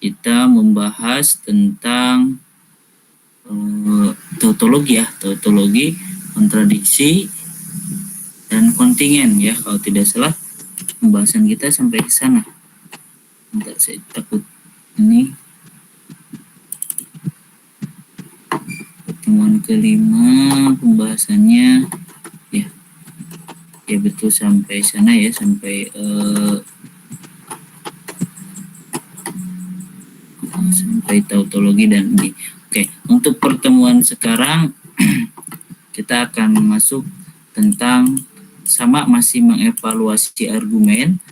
kita membahas tentang tautologi ya, tautologi, kontradiksi, dan kontingen ya. Kalau tidak salah pembahasan kita sampai ke sana. Enggak, saya takut ini pertemuan kelima pembahasannya ya. Ya betul, sampai sana ya, sampai sampai tautologi dan ini. Oke, untuk pertemuan sekarang kita akan masuk tentang sama, masih mengevaluasi argumen,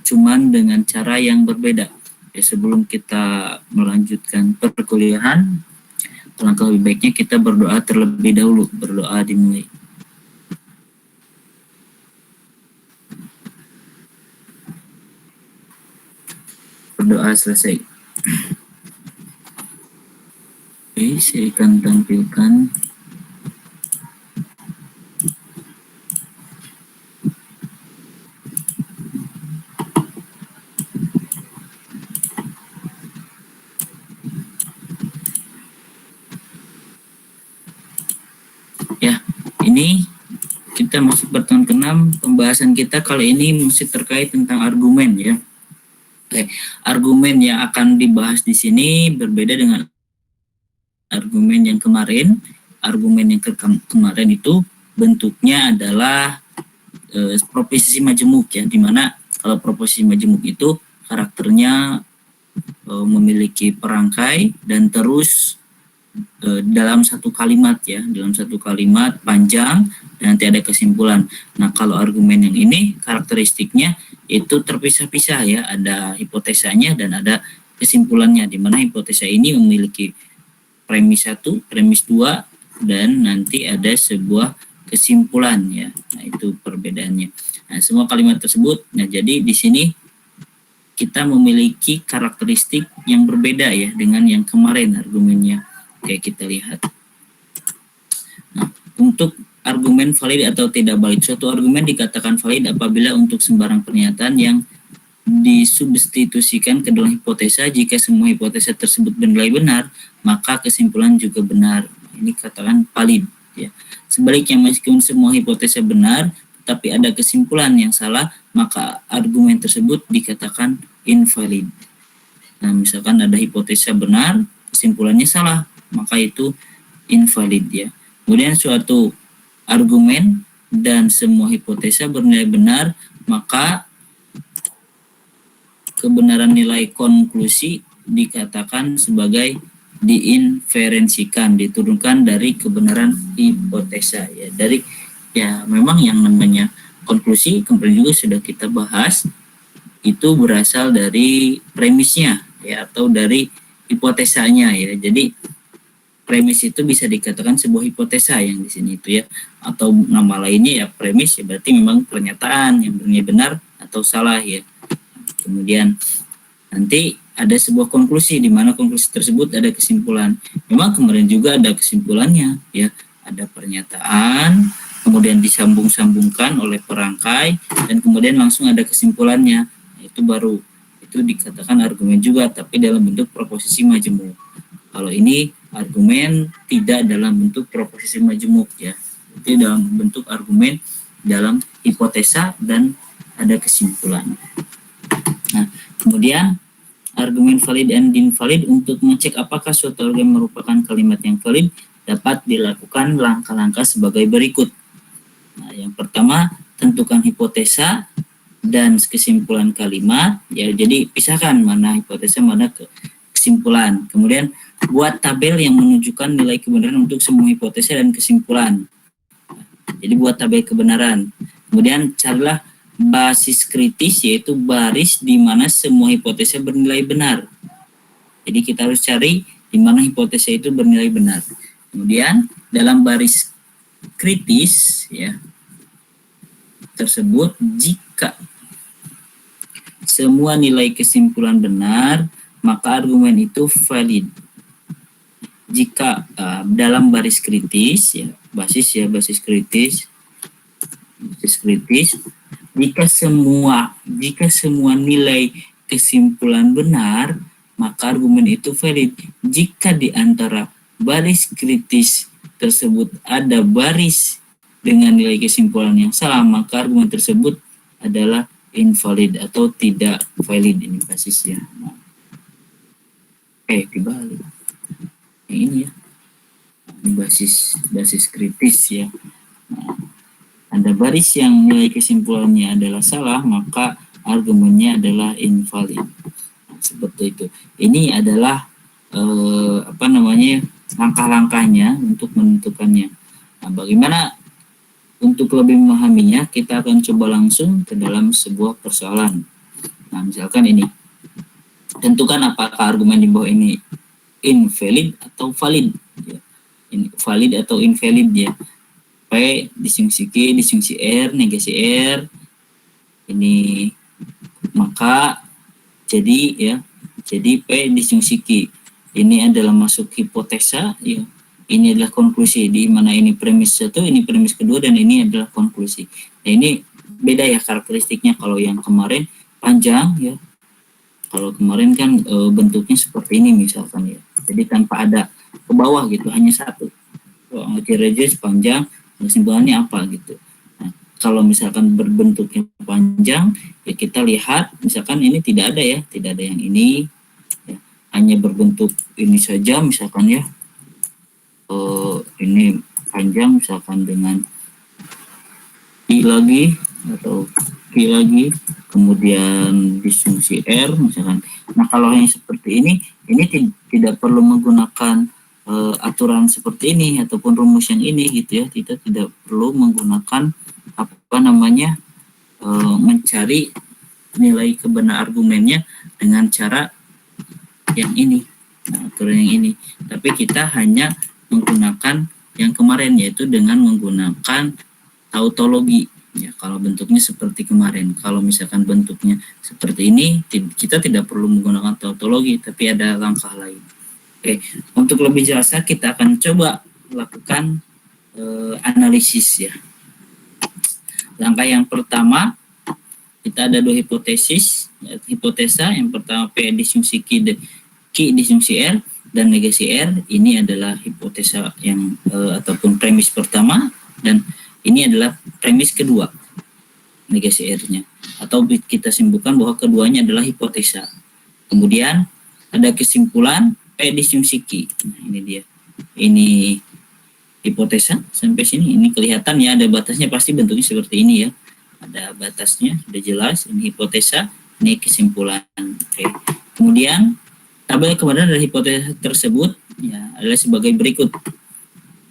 cuman dengan cara yang berbeda. Ya, sebelum kita melanjutkan perkuliahan, langkah lebih baiknya kita berdoa terlebih dahulu. Berdoa dimulai. Berdoa selesai. Oke, saya akan tampilkan ya. Ini kita masuk pertemuan ke-6. Pembahasan kita kali ini masih terkait tentang argumen ya. Oke, argumen yang akan dibahas di sini berbeda dengan argumen yang kemarin. Argumen yang kemarin itu bentuknya adalah proposisi majemuk ya, dimana kalau proposisi majemuk itu karakternya memiliki perangkai dan terus dalam satu kalimat ya, dalam satu kalimat panjang dan nanti ada kesimpulan. Nah, kalau argumen yang ini karakteristiknya itu terpisah-pisah ya, ada hipotesanya dan ada kesimpulannya, di mana hipotesa ini memiliki premis 1, premis 2, dan nanti ada sebuah kesimpulan ya. Nah, itu perbedaannya. Nah, semua kalimat tersebut, nah jadi di sini kita memiliki karakteristik yang berbeda ya dengan yang kemarin argumennya. Oke, kita lihat. Nah, untuk argumen valid atau tidak valid, suatu argumen dikatakan valid apabila untuk sembarang pernyataan yang disubstitusikan ke dalam hipotesa, jika semua hipotesa tersebut bernilai benar, maka kesimpulan juga benar. Ini katakan valid ya. Sebaliknya, meskipun semua hipotesa benar tetapi ada kesimpulan yang salah, maka argumen tersebut dikatakan invalid. Nah, misalkan ada hipotesa benar, kesimpulannya salah, maka itu invalid ya. Kemudian suatu argumen dan semua hipotesa bernilai benar, maka kebenaran nilai konklusi dikatakan sebagai diinferensikan, diturunkan dari kebenaran hipotesa ya. Dari ya, memang yang namanya konklusi kemarin juga sudah kita bahas, itu berasal dari premisnya ya, atau dari hipotesanya ya. Jadi premis itu bisa dikatakan sebuah hipotesa yang di sini itu ya, atau nama lainnya ya premis ya, berarti memang pernyataan yang benar atau salah ya. Kemudian nanti ada sebuah konklusi, di mana konklusi tersebut ada kesimpulan. Memang kemarin juga ada kesimpulannya ya, ada pernyataan, kemudian disambung-sambungkan oleh perangkai, dan kemudian langsung ada kesimpulannya. Itu baru, itu dikatakan argumen juga, tapi dalam bentuk proposisi majemuk. Kalau ini argumen tidak dalam bentuk proposisi majemuk ya, itu dalam bentuk argumen dalam hipotesa dan ada kesimpulan. Nah, kemudian argumen valid dan invalid, untuk mengecek apakah suatu argumen merupakan kalimat yang valid dapat dilakukan langkah-langkah sebagai berikut. Nah, yang pertama, tentukan hipotesa dan kesimpulan kalimat ya. Jadi pisahkan mana hipotesa mana kesimpulan. Kemudian buat tabel yang menunjukkan nilai kebenaran untuk semua hipotesa dan kesimpulan. Jadi buat tabel kebenaran. Kemudian carilah basis kritis, yaitu baris di mana semua hipotesa bernilai benar. Jadi kita harus cari di mana hipotesa itu bernilai benar. Kemudian dalam baris kritis ya tersebut, jika semua nilai kesimpulan benar, maka argumen itu valid. Jika dalam baris kritis ya, basis kritis, jika semua nilai kesimpulan benar, maka argumen itu valid. Jika di antara baris kritis tersebut ada baris dengan nilai kesimpulan yang salah, maka argumen tersebut adalah invalid atau tidak valid ini basisnya. Nah, dibalik. Yang ini ya. Ini basis kritis ya. Nah, ada baris yang nilai kesimpulannya adalah salah, maka argumennya adalah invalid. Nah, seperti itu. Ini adalah langkah-langkahnya untuk menentukannya. Nah, bagaimana untuk lebih memahaminya, kita akan coba langsung ke dalam sebuah persoalan. Nah, misalkan ini. Tentukan apakah argumen di bawah ini invalid atau valid. Ya. Ini valid atau invalid ya. P disjungsi Q, disjungsi R, negasi R. Ini maka jadi P disjungsi Q. Ini adalah masuk hipotesa ya. Ini adalah konklusi, di mana ini premis satu, ini premis kedua, dan ini adalah konklusi. Nah, ini beda ya karakteristiknya. Kalau yang kemarin panjang ya. Kalau kemarin kan bentuknya seperti ini misalkan ya. Jadi tanpa ada ke bawah gitu, hanya satu. Kira aja sepanjang, kesimpulannya apa gitu. Nah, kalau misalkan berbentuknya panjang, ya kita lihat misalkan ini tidak ada ya, tidak ada yang ini, ya, hanya berbentuk ini saja misalkan ya. Ini panjang misalkan dengan I lagi atau Q lagi, kemudian disjungsi R misalkan. Nah, kalau yang seperti ini tidak perlu menggunakan aturan seperti ini ataupun rumus yang ini gitu ya. Kita tidak perlu menggunakan mencari nilai kebenaran argumennya dengan cara yang ini. Nah, aturan yang ini. Tapi kita hanya menggunakan yang kemarin, yaitu dengan menggunakan tautologi. Ya, kalau bentuknya seperti kemarin. Kalau misalkan bentuknya seperti ini, kita tidak perlu menggunakan tautologi, tapi ada langkah lain. Oke, untuk lebih jelasnya kita akan coba lakukan analisis ya. Langkah yang pertama, kita ada dua hipotesis. Hipotesa yang pertama P disjungsi Q disjungsi R dan negasi R. Ini adalah hipotesa yang ataupun premis pertama, dan ini adalah premis kedua, negasi R-nya. Atau kita simpulkan bahwa keduanya adalah hipotesa. Kemudian ada kesimpulan P disjungsi Q. Nah, ini dia. Ini hipotesa sampai sini. Ini kelihatan ya, ada batasnya, pasti bentuknya seperti ini ya. Ada batasnya, sudah jelas. Ini hipotesa, ini kesimpulan. Oke. Kemudian tabel kebenaran dari hipotesa tersebut ya adalah sebagai berikut.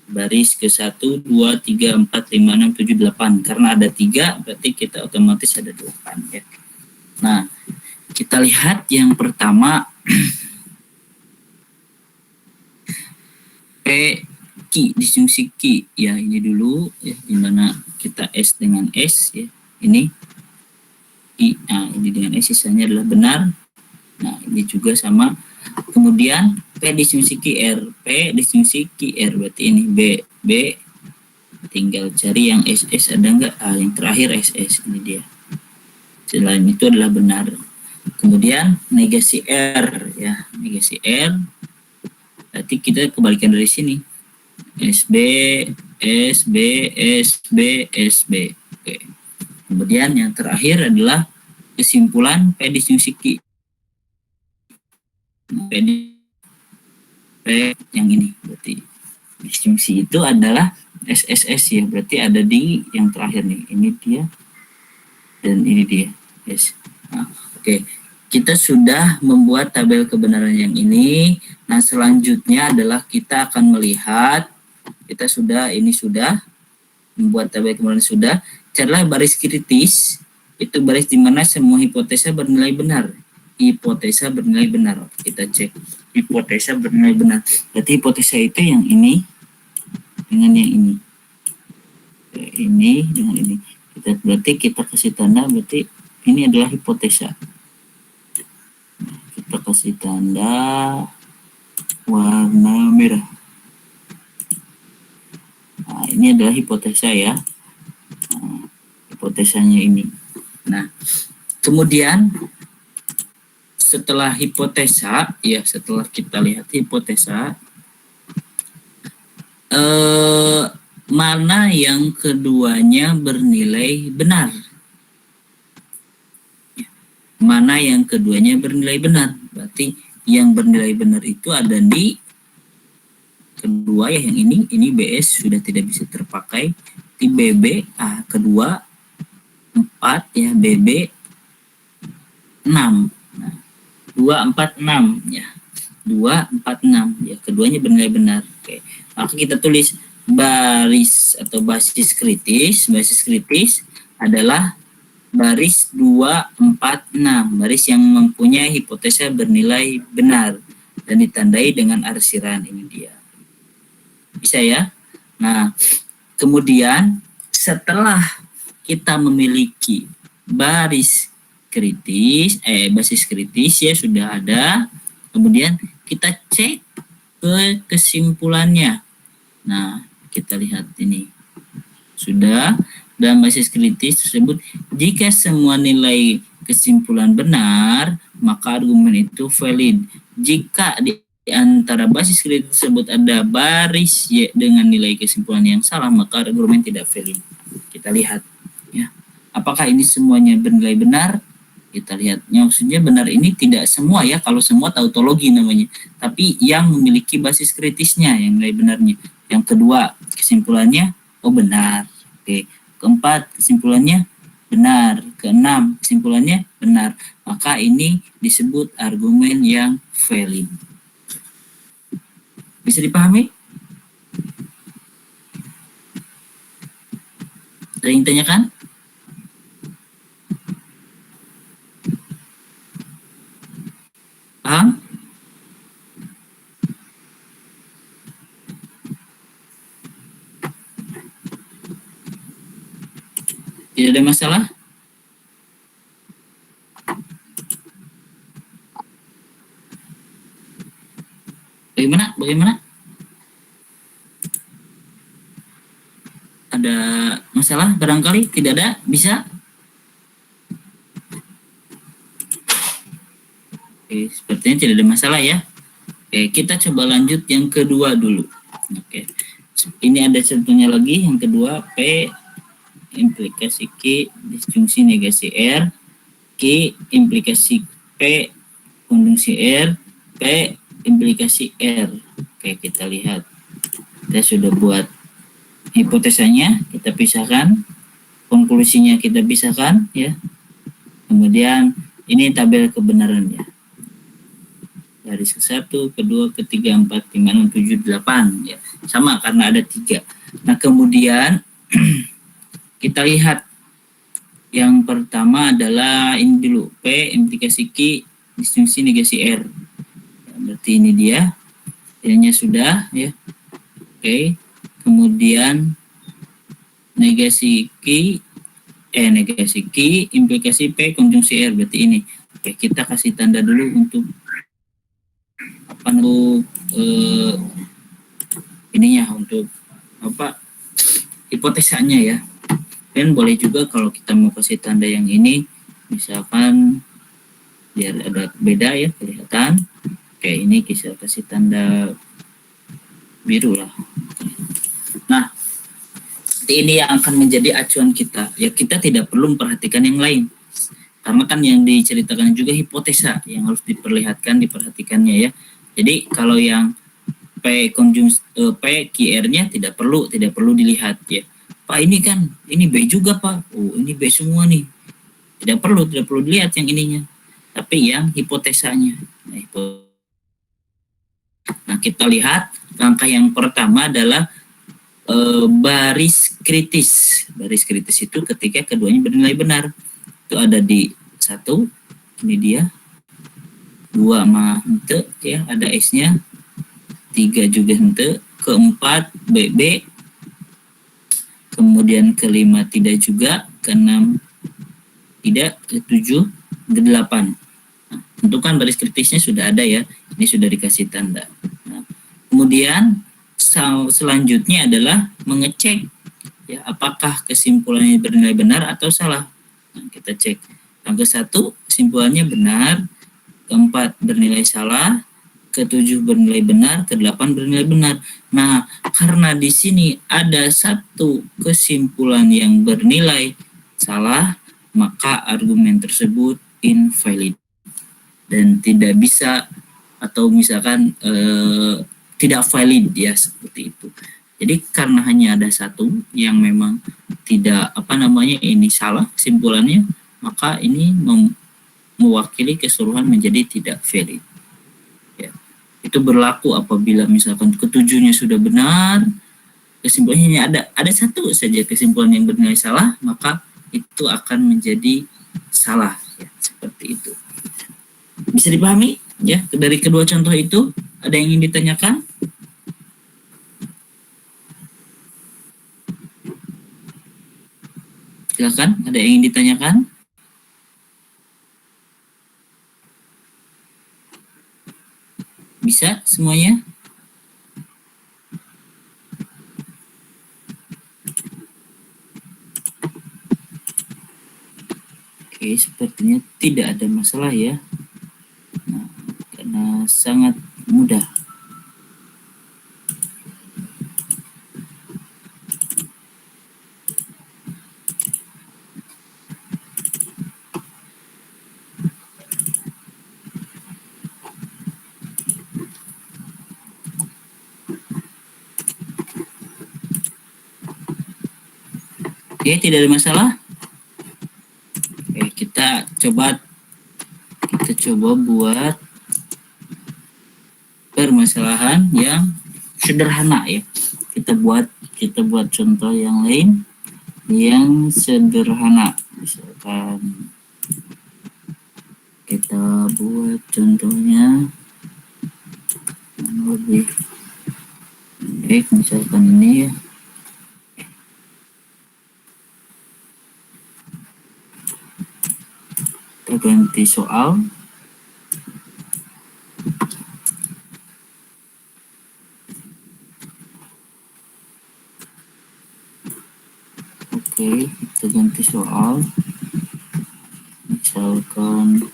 Baris ke 1, 2, 3, 4, 5, 6, 7, 8. Karena ada 3, berarti kita otomatis ada 8 ya. Nah, kita lihat yang pertama P Q disjungsi Q ya, ini dulu ya, dimana kita S dengan S ya. Ini I, nah ini dengan S sisanya adalah benar. Nah, ini juga sama. Kemudian P disjungsi QR, P disjungsi QR, berarti ini B, tinggal cari yang SS ada enggak? Yang terakhir SS, ini dia. Selain itu adalah benar. Kemudian negasi R ya, negasi R, berarti kita kebalikan dari sini. SB, SB, SB, SB. Oke. Kemudian yang terakhir adalah kesimpulan P disjungsi Q. P yang ini berarti disjungsi itu adalah SSS ya, berarti ada di yang terakhir nih, ini dia dan ini dia yes. Nah, oke. Kita sudah membuat tabel kebenaran yang ini. Nah, selanjutnya adalah kita akan melihat kita sudah membuat tabel kebenaran, sudah carilah baris kritis, itu baris di mana semua hipotesa bernilai benar. Hipotesa bernilai benar. Kita cek hipotesa bernilai benar. Berarti hipotesa itu yang ini dengan yang ini. Ini dengan ini. Berarti kita kasih tanda, berarti ini adalah hipotesa. Kita kasih tanda warna merah. Nah, ini adalah hipotesa ya. Nah, hipotesanya ini. Nah, kemudian setelah hipotesa, ya setelah kita lihat hipotesa, mana yang keduanya bernilai benar? Mana yang keduanya bernilai benar? Berarti yang bernilai benar itu ada di kedua ya, yang ini BS sudah tidak bisa terpakai. Di BB kedua 4 ya, BB 6. Nah, 2, 4, 6 ya. 2, 4, 6 ya, keduanya bernilai benar. Oke. Maka kita tulis baris atau basis kritis. Basis kritis adalah baris 2, 4, 6, baris yang mempunyai hipotesa bernilai benar dan ditandai dengan arsiran. Ini dia. Bisa ya? Nah, kemudian setelah kita memiliki baris kritis, basis kritis ya sudah ada, kemudian kita cek ke kesimpulannya. Nah, kita lihat ini. Sudah. Dalam basis kritis tersebut, jika semua nilai kesimpulan benar, maka argumen itu valid. Jika di antara basis kritis tersebut ada baris Y dengan nilai kesimpulan yang salah, maka argumen tidak valid. Kita lihat ya. Apakah ini semuanya bernilai benar? Kita lihat. Maksudnya benar ini tidak semua ya, kalau semua tautologi namanya. Tapi yang memiliki basis kritisnya yang nilai benarnya. Yang kedua, kesimpulannya benar. Oke. Keempat, kesimpulannya benar. Keenam, kesimpulannya benar. Maka ini disebut argumen yang valid. Bisa dipahami? Ada yang tanyakan? Paham? Tidak ada masalah? Bagaimana? Ada masalah barangkali? Tidak ada? Bisa? Oke, sepertinya tidak ada masalah ya. Oke, kita coba lanjut yang kedua dulu. Oke. Ini ada contohnya lagi, yang kedua P implikasi Q disjungsi negasi R, Q implikasi P konjungsi R, P implikasi R. Oke, kita lihat. Kita sudah buat hipotesanya, kita pisahkan, konklusinya kita pisahkan ya. Kemudian ini tabel kebenarannya. Baris ke-1, kedua, ketiga, 4, 5, 6, 7, 8 ya. Sama karena ada 3. Nah, kemudian kita lihat yang pertama adalah ini dulu, P implikasi Q disjungsi negasi R. Ya, berarti ini dia. Ini sudah ya. Oke. Kemudian negasi Q implikasi P konjungsi R, berarti ini. Oke, kita kasih tanda dulu untuk ininya, untuk hipotesanya ya. Dan boleh juga kalau kita mau kasih tanda yang ini, misalkan biar ada beda ya, kelihatan. Oke, ini kita kasih tanda biru lah. Nah, ini yang akan menjadi acuan kita. Ya, kita tidak perlu memperhatikan yang lain. Karena kan yang diceritakan juga hipotesa yang harus diperhatikannya ya. Jadi kalau yang P QR-nya tidak perlu dilihat ya. Pak, ini B juga Pak. Ini B semua nih. Tidak perlu dilihat yang ininya. Tapi yang hipotesanya. Nah, kita lihat langkah yang pertama adalah baris kritis. Baris kritis itu ketika keduanya bernilai benar. Itu ada di 1, ini dia. 2 sama hente ya, ada S-nya. 3 juga hente. Keempat BB. Kemudian kelima tidak juga, keenam tidak, ketujuh, ke-8. Nah, tentukan baris kritisnya sudah ada ya, ini sudah dikasih tanda. Nah, kemudian selanjutnya adalah mengecek ya apakah kesimpulannya bernilai benar atau salah. Nah, kita cek. Yang ke-1 kesimpulannya benar, keempat bernilai salah, ketujuh bernilai benar, kedelapan bernilai benar. Nah, karena di sini ada satu kesimpulan yang bernilai salah, maka argumen tersebut invalid dan tidak bisa, atau misalkan tidak valid ya, seperti itu. Jadi karena hanya ada satu yang memang tidak ini salah kesimpulannya, maka ini mewakili keseluruhan menjadi tidak valid. Ya. Itu berlaku apabila misalkan ketujuhnya sudah benar, kesimpulannya ada satu saja kesimpulan yang bernilai salah, maka itu akan menjadi salah ya, seperti itu. Bisa dipahami ya dari kedua contoh itu? Ada yang ingin ditanyakan? Silakan, ada yang ingin ditanyakan? Bisa semuanya? Oke, sepertinya tidak ada masalah ya. Nah, karena sangat mudah. Oke, tidak ada masalah. Oke, kita coba buat permasalahan yang sederhana ya. Kita buat contoh yang lain yang sederhana. Misalkan kita buat contohnya yang lebih baik, misalkan ini ya. Kita ganti soal. Oke, kita ganti soal. Misalkan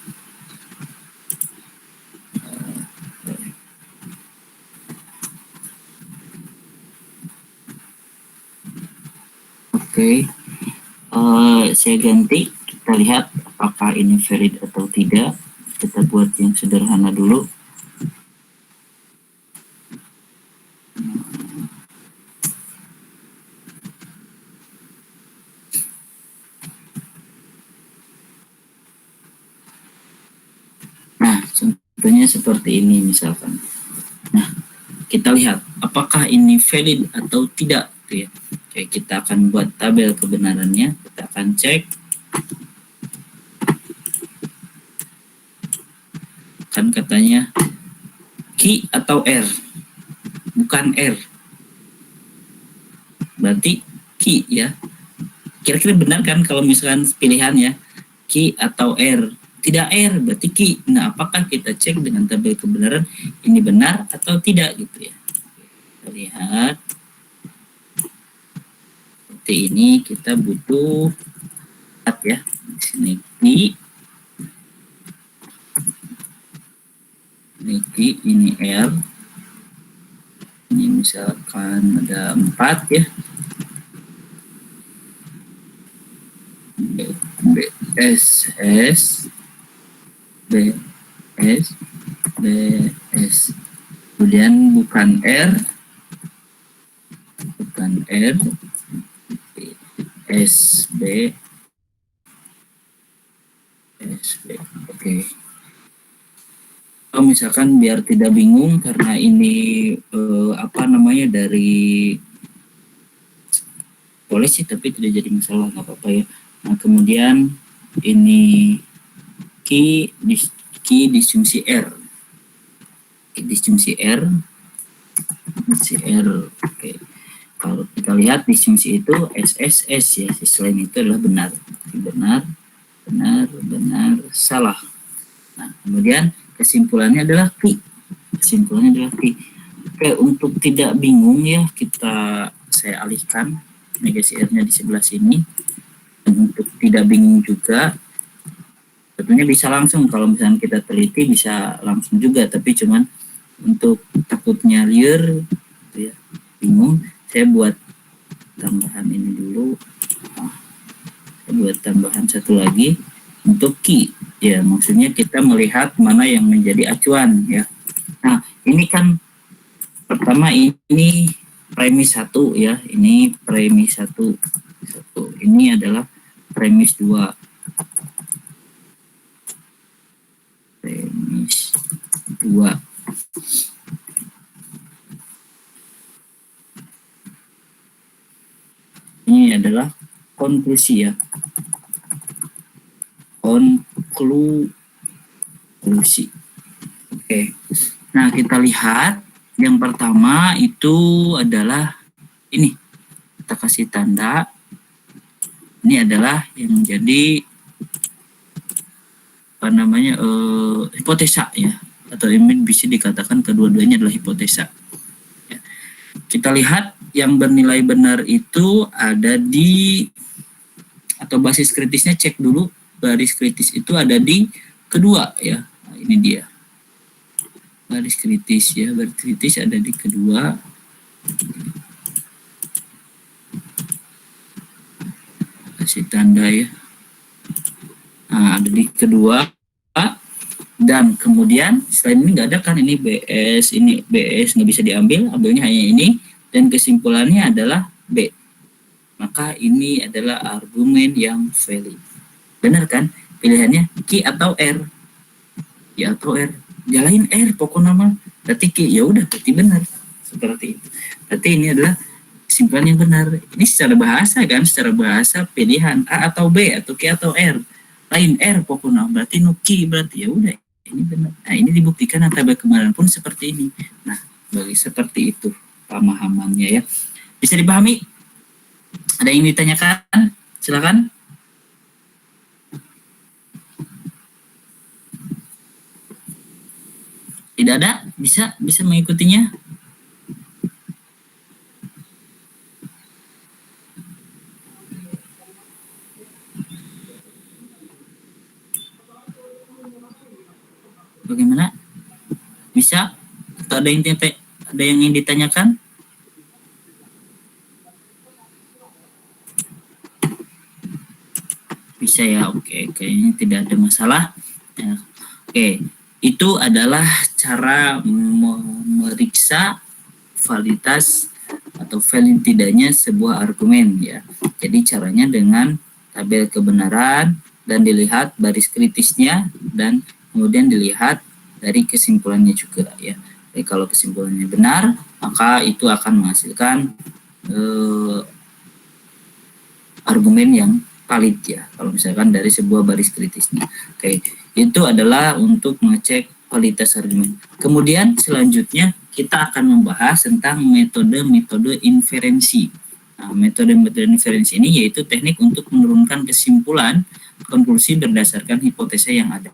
saya ganti. Kita lihat apakah ini valid atau tidak. Kita buat yang sederhana dulu. Nah, contohnya seperti ini misalkan. Nah, kita lihat apakah ini valid atau tidak. Ya. Oke, kita akan buat tabel kebenarannya. Kita akan cek. Kan katanya Q atau R, bukan R. Berarti Q ya. Kira-kira benar kan kalau misalkan pilihan ya, Q atau R? Tidak R, berarti Q. Nah, apakah kita cek dengan tabel kebenaran ini benar atau tidak gitu ya. Kita lihat. Seperti ini kita butuh ya. Di sini Q. Ini R, ini misalkan ada 4 ya, BSS, kemudian bukan R, SB, oke. Misalkan biar tidak bingung karena ini dari polisi, tapi tidak jadi masalah, nggak apa-apa ya. Nah, kemudian ini Q disjungsi R. Disjungsi R. Oke. Kalau kita lihat disjungsi itu SSS ya, selain itu adalah benar, salah. Nah, kemudian kesimpulannya adalah Q. Oke, untuk tidak bingung ya, saya alihkan negasi R-nya di sebelah sini. Dan untuk tidak bingung juga, Tentunya bisa langsung, kalau misalnya kita teliti bisa langsung juga, tapi cuman untuk takutnya liar gitu ya, bingung, saya buat tambahan ini dulu. Saya buat tambahan satu lagi untuk key ya, maksudnya kita melihat mana yang menjadi acuan ya. Nah ini kan pertama ini premis 1 ya, ini premis 1, ini adalah premis 2, premis 2. Ini adalah konklusi ya, konklusi. Oke, nah kita lihat yang pertama itu adalah ini, kita kasih tanda, ini adalah yang menjadi apa namanya hipotesa ya, atau ini bisa dikatakan kedua-duanya adalah hipotesa ya. Kita lihat yang bernilai benar itu ada di, atau basis kritisnya, cek dulu baris kritis itu ada di kedua ya. Nah, ini dia baris kritis ya, baris kritis ada di kedua. Kasih tanda ya. Nah, ada di kedua, dan kemudian selain ini nggak ada kan, ini BS nggak bisa diambil, ambilnya hanya ini, dan kesimpulannya adalah B. Maka ini adalah argumen yang valid. Benar kan? Pilihannya Q atau R. Q atau R. Jalain R pokoknya mah. Berarti Q, ya udah berarti benar. Seperti itu. Berarti ini adalah kesimpulan yang benar. Ini secara bahasa kan, secara bahasa pilihan A atau B atau Q atau R. Lain R pokoknya berarti no Q, berarti ya udah ini benar. Nah, ini dibuktikan tabel kemarin pun seperti ini. Nah, bagi seperti itu pemahamannya ya. Bisa dipahami? Ada yang ditanyakan? Silakan. Tidak ada? Bisa mengikutinya? Bagaimana? Bisa? Atau ada yang ingin ditanyakan? Bisa ya, oke, kayaknya tidak ada masalah ya. Oke, itu adalah cara memeriksa validitas atau valid tidaknya sebuah argumen ya. Jadi caranya dengan tabel kebenaran dan dilihat baris kritisnya, dan kemudian dilihat dari kesimpulannya juga ya. Jadi kalau kesimpulannya benar, maka itu akan menghasilkan argumen yang valid ya, kalau misalkan dari sebuah baris kritisnya. Oke, itu adalah untuk mengecek validitas argumen. Kemudian selanjutnya kita akan membahas tentang metode-metode inferensi. Nah, metode-metode inferensi ini yaitu teknik untuk menurunkan kesimpulan konklusi berdasarkan hipotesa yang ada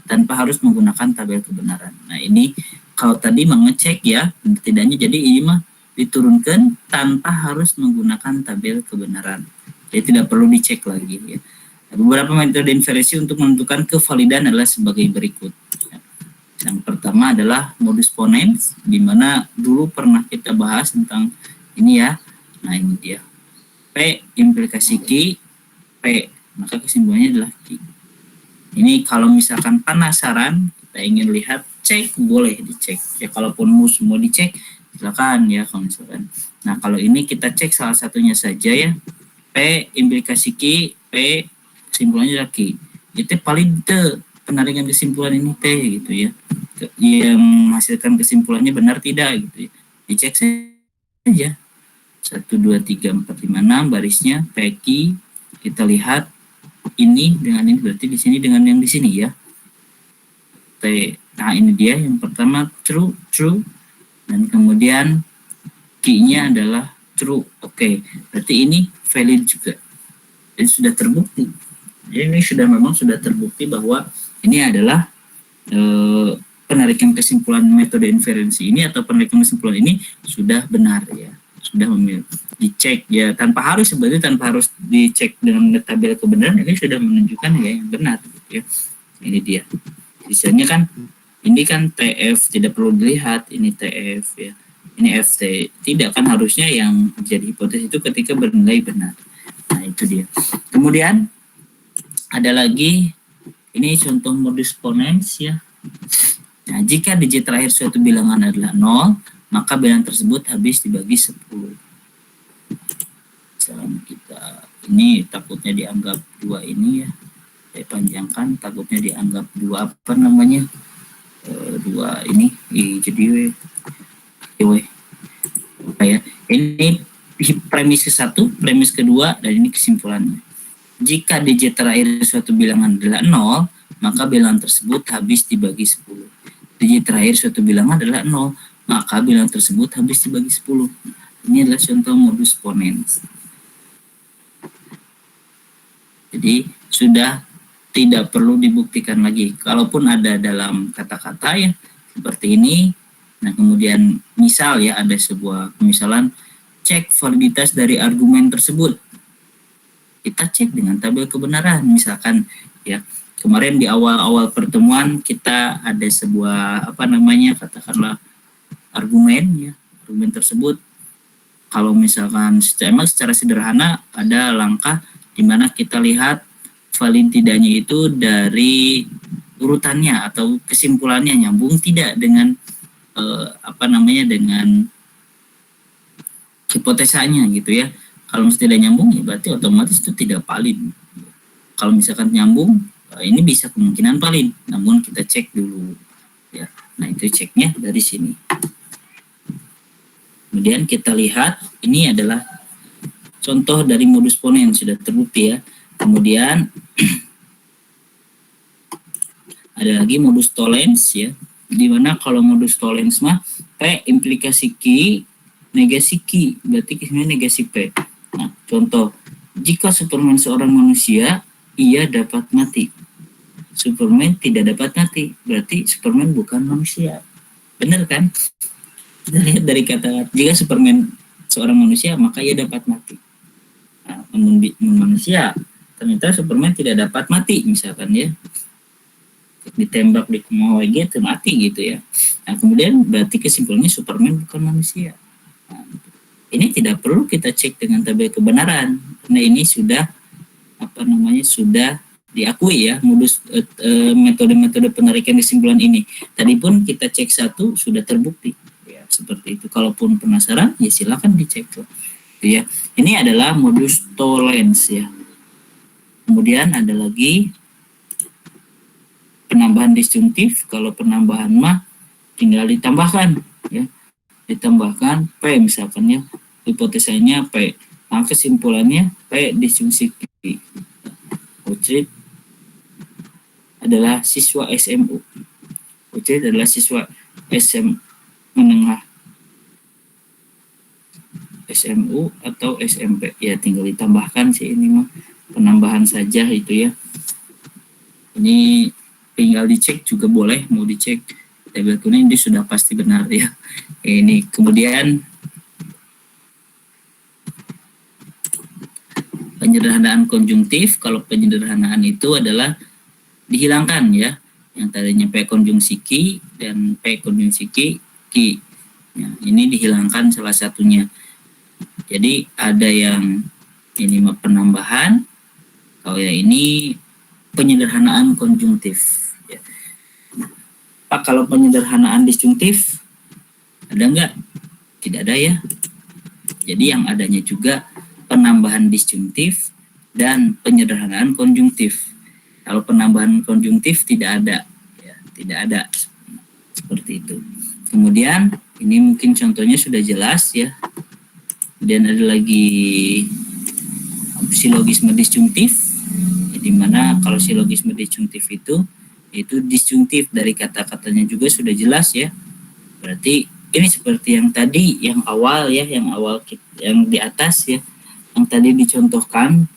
tanpa harus menggunakan tabel kebenaran. Nah, ini kalau tadi mengecek ya, tidaknya, jadi ini mah diturunkan tanpa harus menggunakan tabel kebenaran. Jadi tidak perlu dicek lagi ya. Beberapa metode inferensi untuk menentukan kevalidan adalah sebagai berikut. Yang pertama adalah modus ponens, di mana dulu pernah kita bahas tentang ini ya. Nah, ini dia. P implikasi Q, P, maka kesimpulannya adalah Q. Ini kalau misalkan penasaran, kita ingin lihat, cek, boleh dicek. Ya, kalaupun mau dicek, silakan ya kalau misalkan. Nah, kalau ini kita cek salah satunya saja ya. P implikasi Q, P kesimpulannya adalah Q. Itu paling penarikan kesimpulan ini P gitu ya. Yang menghasilkan kesimpulannya benar tidak gitu ya. Dicek saja. 1, 2, 3, 4, 5, 6 barisnya P, Q. Kita lihat ini dengan ini, berarti di sini dengan yang di sini ya. P. Nah, ini dia yang pertama true. Dan kemudian Q-nya adalah true. Oke, berarti ini valid juga. Jadi sudah terbukti. Ini memang sudah terbukti bahwa ini adalah penarikan kesimpulan metode inferensi ini atau penarikan kesimpulan ini sudah benar ya. Sudah dicek ya, tanpa harus dicek dengan tabel kebenaran, ini sudah menunjukkan ya yang benar gitu ya. Ini dia. Misalnya kan ini kan TF tidak perlu dilihat, ini TF ya. Ini FT. Tidak kan harusnya yang menjadi hipotesis itu ketika bernilai benar. Nah, itu dia. Kemudian ada lagi ini contoh modus ponens ya. Nah, jika digit terakhir suatu bilangan adalah 0, maka bilangan tersebut habis dibagi 10. Misalnya kita ini takutnya dianggap 2 ini ya. Saya panjangkan, takutnya dianggap 2 apa namanya? 2 ini jadi ya. Ini premis ke-1, premis kedua, dan ini kesimpulannya. Jika digit terakhir suatu bilangan adalah 0, maka bilangan tersebut habis dibagi 10. Digit terakhir suatu bilangan adalah 0, maka bilangan tersebut habis dibagi 10. Ini adalah contoh modus ponens. Jadi sudah tidak perlu dibuktikan lagi. Kalaupun ada dalam kata-kata ya seperti ini, nah kemudian misal ya ada sebuah pemisalan, cek validitas dari argumen tersebut. Kita cek dengan tabel kebenaran. Misalkan ya kemarin di awal-awal pertemuan kita ada sebuah katakanlah argumen ya. Argumen tersebut kalau misalkan secara sederhana ada langkah di mana kita lihat valid tidaknya itu dari urutannya atau kesimpulannya nyambung tidak dengan dengan hipotesanya gitu ya. Kalau tidak nyambung ya berarti otomatis itu tidak valid. Kalau misalkan nyambung, ini bisa kemungkinan valid, namun kita cek dulu ya. Nah, itu ceknya dari sini. Kemudian kita lihat ini adalah contoh dari modus ponens sudah terbukti ya. Kemudian ada lagi modus tollens ya, di mana kalau modus tollens mah P implikasi Q negasi Q, berarti kisahnya negasi P. Nah, contoh, jika Superman seorang manusia, ia dapat mati. Superman tidak dapat mati, berarti Superman bukan manusia. Benar kan? Kita lihat dari kata, jika Superman seorang manusia, maka ia dapat mati. Nah, manusia, ternyata Superman tidak dapat mati, misalkan ya. Ditembak di Kumawa gitu, mati gitu ya. Nah, kemudian berarti kesimpulannya Superman bukan manusia. Nah, ini tidak perlu kita cek dengan tabel kebenaran. Nah, ini sudah sudah diakui ya modus metode-metode penarikan kesimpulan ini. Tadi pun kita cek 1 sudah terbukti ya, seperti itu. Kalaupun penasaran ya silakan dicek tuh. Ya. Ini adalah modus tollens ya. Kemudian ada lagi penambahan disjungtif. Kalau penambahan mah tinggal ditambahkan ya. Ditambahkan P misalkan ya. Hipotesanya P. Nah, kesimpulannya P disjungsi Q. Ucrit adalah siswa SMU. Ucrit adalah siswa SM menengah SMU atau SMP. Ya tinggal ditambahkan sih ini mah. Penambahan saja itu ya. Ini tinggal dicek juga boleh, mau dicek tabel kuning ini sudah pasti benar ya. Ini kemudian penyederhanaan konjungtif. Kalau penyederhanaan itu adalah dihilangkan ya, yang tadinya P konjungsi Q dan P konjungsi Q. Ya, ini dihilangkan salah satunya. Jadi ada yang ini penambahan, kalau yang ini penyederhanaan konjungtif. Ya. Pak, kalau penyederhanaan disjungtif ada nggak? Tidak ada ya. Jadi yang adanya juga penambahan disjungtif dan penyederhanaan konjungtif. Kalau penambahan konjungtif tidak ada, ya, tidak ada seperti itu. Kemudian ini mungkin contohnya sudah jelas ya. Kemudian ada lagi silogisme disjungtif, di mana kalau silogisme disjungtif itu disjungtif dari kata-katanya juga sudah jelas ya. Berarti ini seperti yang tadi, yang awal yang di atas ya. Yang tadi dicontohkan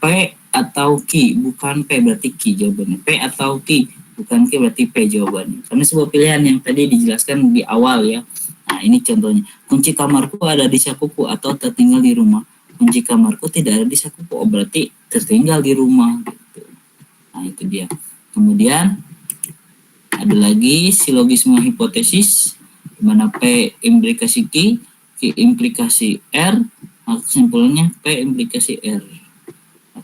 P atau Q, bukan P berarti Q jawabannya. P atau Q, bukan Q berarti P jawabannya. Karena sebuah pilihan yang tadi dijelaskan di awal ya. Nah, ini contohnya. Kunci kamarku ada di sakuku atau tertinggal di rumah. Kunci kamarku tidak ada di sakuku, berarti tertinggal di rumah gitu. Nah, itu dia. Kemudian ada lagi silogisme hipotesis, di mana P implikasi Q implikasi R, maka kesimpulannya P implikasi R.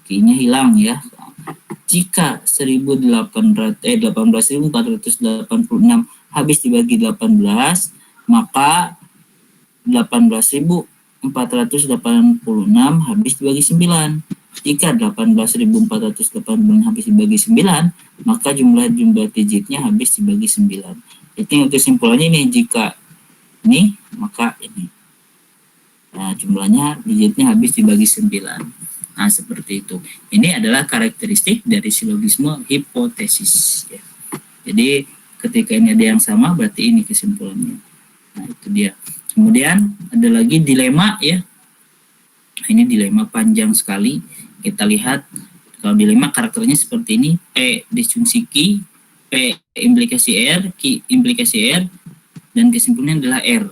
Q-nya hilang ya. Jika 18.486 habis dibagi 18, maka 18.486 habis dibagi 9. Jika 18.486 habis dibagi 9, maka jumlah digitnya habis dibagi 9. Jadi kesimpulannya ini, jika ini maka ini. Nah, jumlahnya digitnya habis dibagi 9. Nah, seperti itu. Ini adalah karakteristik dari silogisme hipotesis ya. Jadi ketika ini ada yang sama, berarti ini kesimpulannya. Nah, itu dia. Kemudian ada lagi dilema ya. Ini dilema panjang sekali. Kita lihat kalau dilema karakternya seperti ini. P disjungsi Q, P implikasi R, Q implikasi R, dan kesimpulannya adalah R.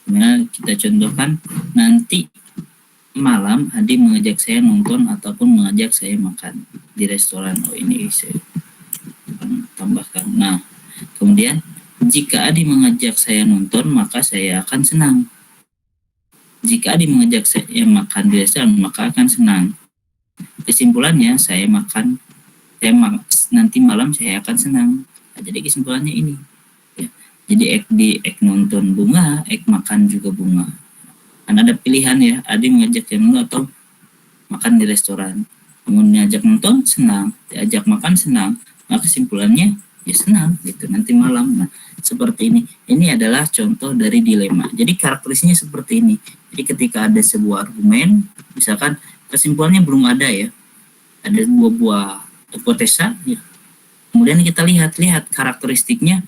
Nah, kita contohkan, nanti malam Adi mengajak saya nonton ataupun mengajak saya makan di restoran. Oh, ini saya tambahkan. Nah, kemudian jika Adi mengajak saya nonton, maka saya akan senang. Jika Adi mengajak saya makan di restoran, maka akan senang. Kesimpulannya, nanti malam saya akan senang. Nah, jadi kesimpulannya ini. Ya. Jadi ek nonton bunga, ek makan juga bunga. Kan ada pilihan ya, Adi mengajak saya nonton atau makan di restoran. Kemudian diajak nonton, senang. Diajak makan, senang. Maka kesimpulannya, ya senang gitu nanti malam. Nah, seperti ini. Ini adalah contoh dari dilema. Jadi karakteristiknya seperti ini. Jadi ketika ada sebuah argumen, misalkan kesimpulannya belum ada ya, ada buah hipotesa ya. Kemudian kita lihat karakteristiknya,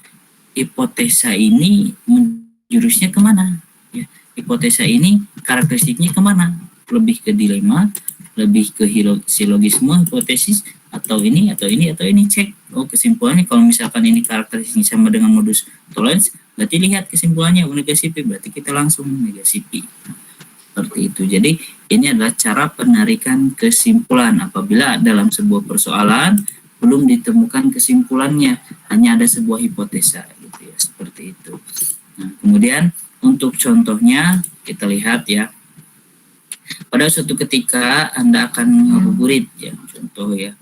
hipotesa ini menjurusnya kemana ya. Hipotesa ini karakteristiknya kemana, lebih ke dilema, lebih ke silogisme hipotesis, atau ini, cek. Oh, kesimpulannya kalau misalkan ini karakteristiknya sama dengan modus tollens, berarti lihat kesimpulannya negasi P, berarti kita langsung negasi P. Seperti itu. Jadi ini adalah cara penarikan kesimpulan apabila dalam sebuah persoalan belum ditemukan kesimpulannya, hanya ada sebuah hipotesa gitu ya, seperti itu. Nah, kemudian untuk contohnya kita lihat ya. Pada suatu ketika Anda akan ngabuburit ya, contoh ya.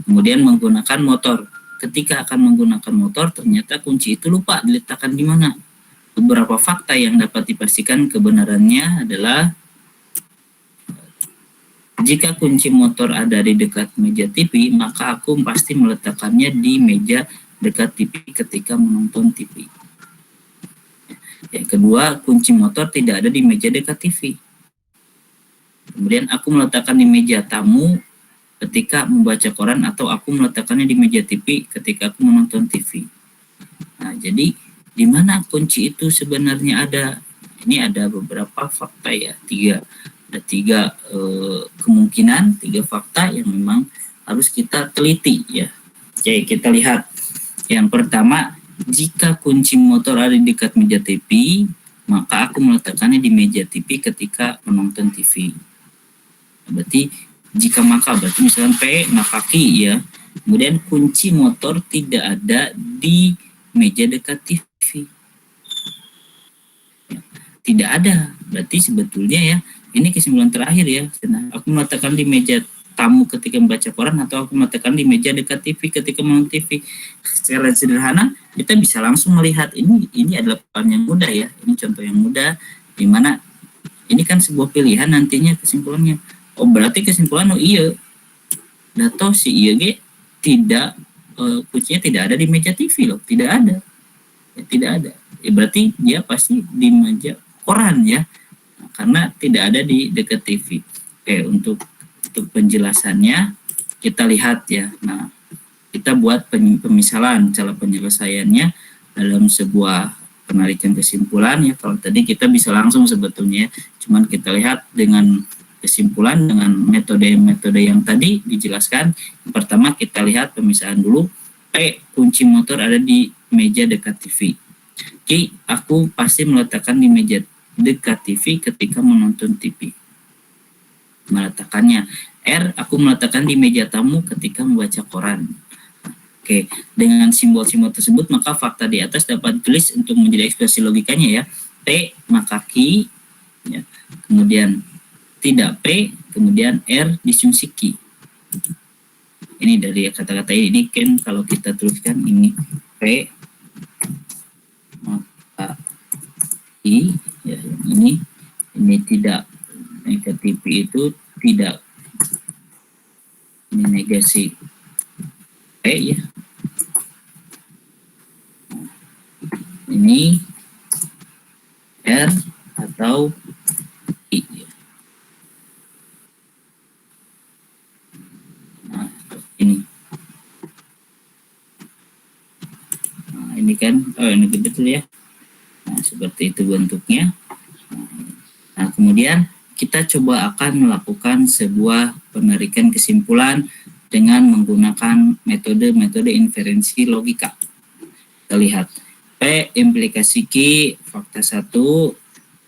Kemudian menggunakan motor. Ketika akan menggunakan motor, ternyata kunci itu lupa diletakkan di mana. Beberapa fakta yang dapat dipastikan kebenarannya adalah, jika kunci motor ada di dekat meja TV, maka aku pasti meletakkannya di meja dekat TV ketika menonton TV. Yang kedua, kunci motor tidak ada di meja dekat TV. Kemudian aku meletakkan di meja tamu ketika membaca koran, atau aku meletakkannya di meja TV ketika aku menonton TV. Nah, jadi di mana kunci itu sebenarnya ada? Ini ada beberapa fakta ya, ada tiga kemungkinan, 3 fakta yang memang harus kita teliti ya. Oke, kita lihat. Yang pertama, jika kunci motor ada di dekat meja TV, maka aku meletakkannya di meja TV ketika menonton TV. Berarti berarti misalkan P, maka Q ya. Kemudian kunci motor tidak ada di meja dekat TV. Ya, tidak ada. Berarti sebetulnya ya, ini kesimpulan terakhir ya. Nah, aku meletakkan di meja tamu ketika membaca koran, atau aku meletakkan di meja dekat TV ketika menonton TV. Secara sederhana kita bisa langsung melihat ini adalah yang mudah ya. Ini contoh yang mudah, di mana ini kan sebuah pilihan nantinya kesimpulannya. Oh, berarti kesimpulan iya. Atau si iya ge tidak kuncinya tidak ada di meja TV loh, tidak ada. Ya, tidak ada. Ya, berarti dia pasti di meja koran ya. Nah, karena tidak ada di dekat TV. Oke, untuk penjelasannya kita lihat ya. Nah, kita buat pemisalan cara penyelesaiannya dalam sebuah penarikan kesimpulan ya. Kalau tadi kita bisa langsung sebetulnya, cuman kita lihat dengan kesimpulan dengan metode-metode yang tadi dijelaskan. Yang pertama kita lihat pemisahan dulu. P, kunci motor ada di meja dekat TV. Q, aku pasti meletakkan di meja dekat TV ketika menonton TV. Meletakkannya. R, aku meletakkan di meja tamu ketika membaca koran. Oke, dengan simbol-simbol tersebut maka fakta di atas dapat ditulis untuk menjadi ekspresi logikanya ya. P maka Q, ya. Kemudian tidak P, kemudian R disjungsi Q. Ini dari kata-kata ini kan kalau kita tuliskan ini P maka I, ya ini tidak negatif itu tidak, ini negasi P ya. Ini R atau I. Nah, ini. Nah, ini kan, oh ini betul ya. Nah, seperti itu bentuknya. Nah, kemudian kita coba akan melakukan sebuah penarikan kesimpulan dengan menggunakan metode-metode inferensi logika. Kita lihat P implikasi Q fakta 1,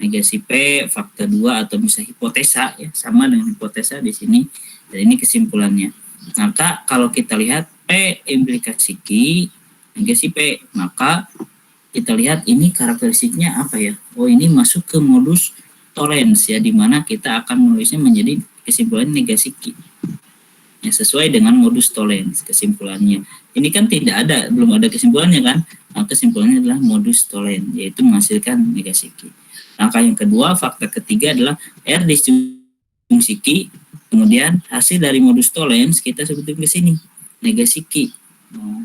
negasi P fakta 2 atau bisa hipotesa ya, sama dengan hipotesa di sini, dan ini kesimpulannya. Maka kalau kita lihat P implikasi Q negasi P, maka kita lihat ini karakteristiknya apa ya? Oh, ini masuk ke modus tollens ya, dimana kita akan menulisnya menjadi kesimpulan negasi Q. Ya, sesuai dengan modus tollens kesimpulannya. Ini kan belum ada kesimpulannya kan? Nah, kesimpulannya adalah modus tollens, yaitu menghasilkan negasi Q. Langkah yang kedua, fakta ketiga adalah R disjungsi Q. Kemudian hasil dari modus tollens kita sebutin ke sini, negasi Q.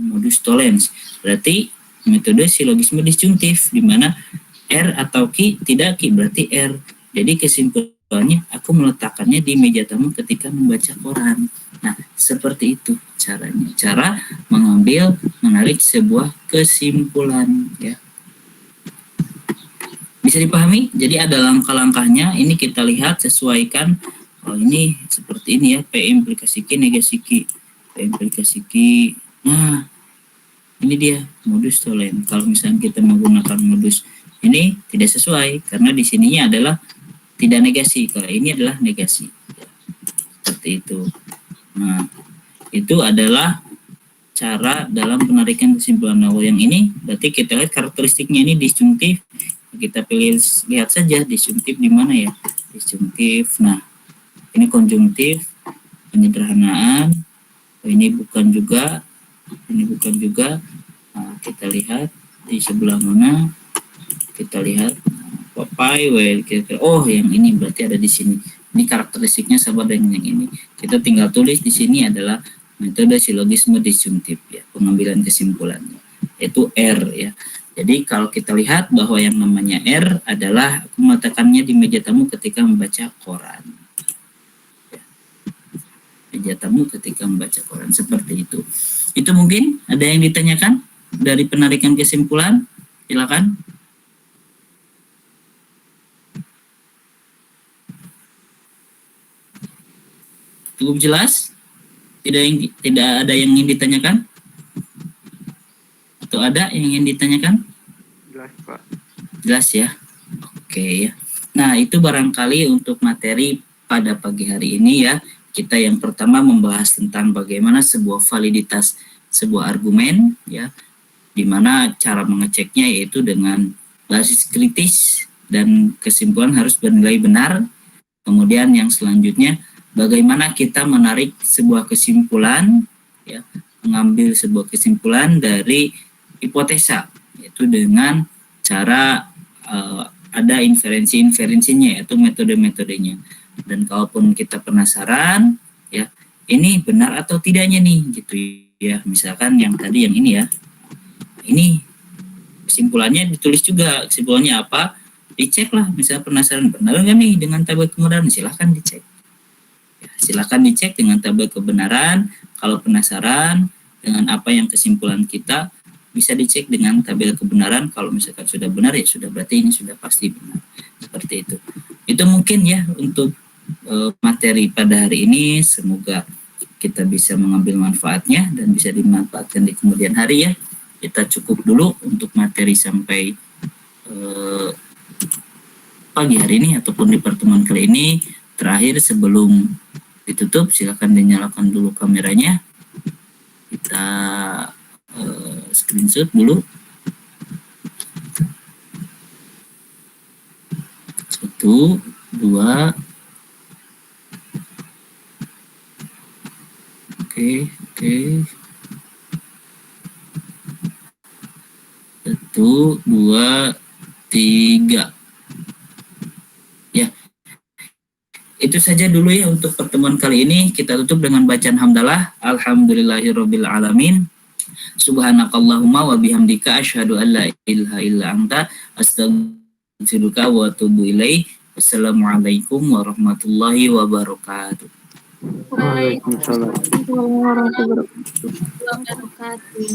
Modus tollens. Berarti metode silogisme disjungtif di mana R atau Q tidak Q berarti R. Jadi kesimpulannya aku meletakkannya di meja tamu ketika membaca koran. Nah, seperti itu caranya. Cara menarik sebuah kesimpulan ya. Bisa dipahami? Jadi ada langkah-langkahnya. Ini kita lihat, sesuaikan. Oh, ini seperti ini ya, P implikasi Q negasi Q. P implikasi Q. Nah, ini dia modus tollens. Kalau misalnya kita menggunakan modus ini tidak sesuai karena di sininya adalah tidak negasi. Kalau ini adalah negasi. Seperti itu. Nah, itu adalah cara dalam penarikan kesimpulan. Nah, yang ini berarti kita lihat karakteristiknya ini disjungtif. Kita lihat saja disjungtif di mana ya? Disjungtif. Nah, ini konjungtif, penyederhanaan. Ini bukan juga. Ini bukan juga. Nah, kita lihat di sebelah mana? Kita lihat Popeye, oh yang ini berarti ada di sini. Ini karakteristiknya sama dengan yang ini. Kita tinggal tulis di sini adalah metode silogisme disjungtif ya, pengambilan kesimpulannya, yaitu R ya. Jadi kalau kita lihat bahwa yang namanya R adalah aku meletakkannya di meja tamu ketika membaca koran. Ya. Meja tamu ketika membaca koran, seperti itu. Itu mungkin ada yang ditanyakan dari penarikan kesimpulan? Silakan. Cukup jelas? Tidak ada yang ingin ditanyakan? Atau ada yang ingin ditanyakan? Jelas, Pak. Jelas ya? Oke ya. Nah, itu barangkali untuk materi pada pagi hari ini ya. Kita yang pertama membahas tentang bagaimana sebuah validitas sebuah argumen ya, di mana cara mengeceknya yaitu dengan basis kritis dan kesimpulan harus bernilai benar. Kemudian yang selanjutnya bagaimana kita menarik sebuah kesimpulan ya, mengambil sebuah kesimpulan dari hipotesa, yaitu dengan cara ada inferensinya, yaitu metode-metodenya. Dan kalaupun kita penasaran ya, ini benar atau tidaknya nih gitu ya, misalkan yang tadi yang ini ya, ini kesimpulannya ditulis juga, kesimpulannya apa, dicek lah. Misalnya penasaran benar nggak nih dengan tabel kebenaran, silahkan dicek ya, silahkan dicek dengan tabel kebenaran. Kalau penasaran dengan apa yang kesimpulan kita, bisa dicek dengan tabel kebenaran. Kalau misalkan sudah benar ya sudah, berarti ini sudah pasti benar. Seperti itu. Itu mungkin ya untuk materi pada hari ini. Semoga kita bisa mengambil manfaatnya dan bisa dimanfaatkan di kemudian hari ya. Kita cukup dulu untuk materi sampai pagi hari ini ataupun di pertemuan kali ini. Terakhir sebelum ditutup, silakan dinyalakan dulu kameranya. Kita screenshot dulu. 1, 2. Oke. 1, 2, 3. Ya, itu saja dulu ya untuk pertemuan kali ini. Kita tutup dengan bacaan hamdalah. Alhamdulillahirabbil alamin. Subhanakallahumma wa bihamdika asyhadu an la ilaha illa anta astaghfiruka wa atubu ilaik. Wassalamualaikum warahmatullahi wabarakatuh. Waalaikumsalam warahmatullahi wabarakatuh.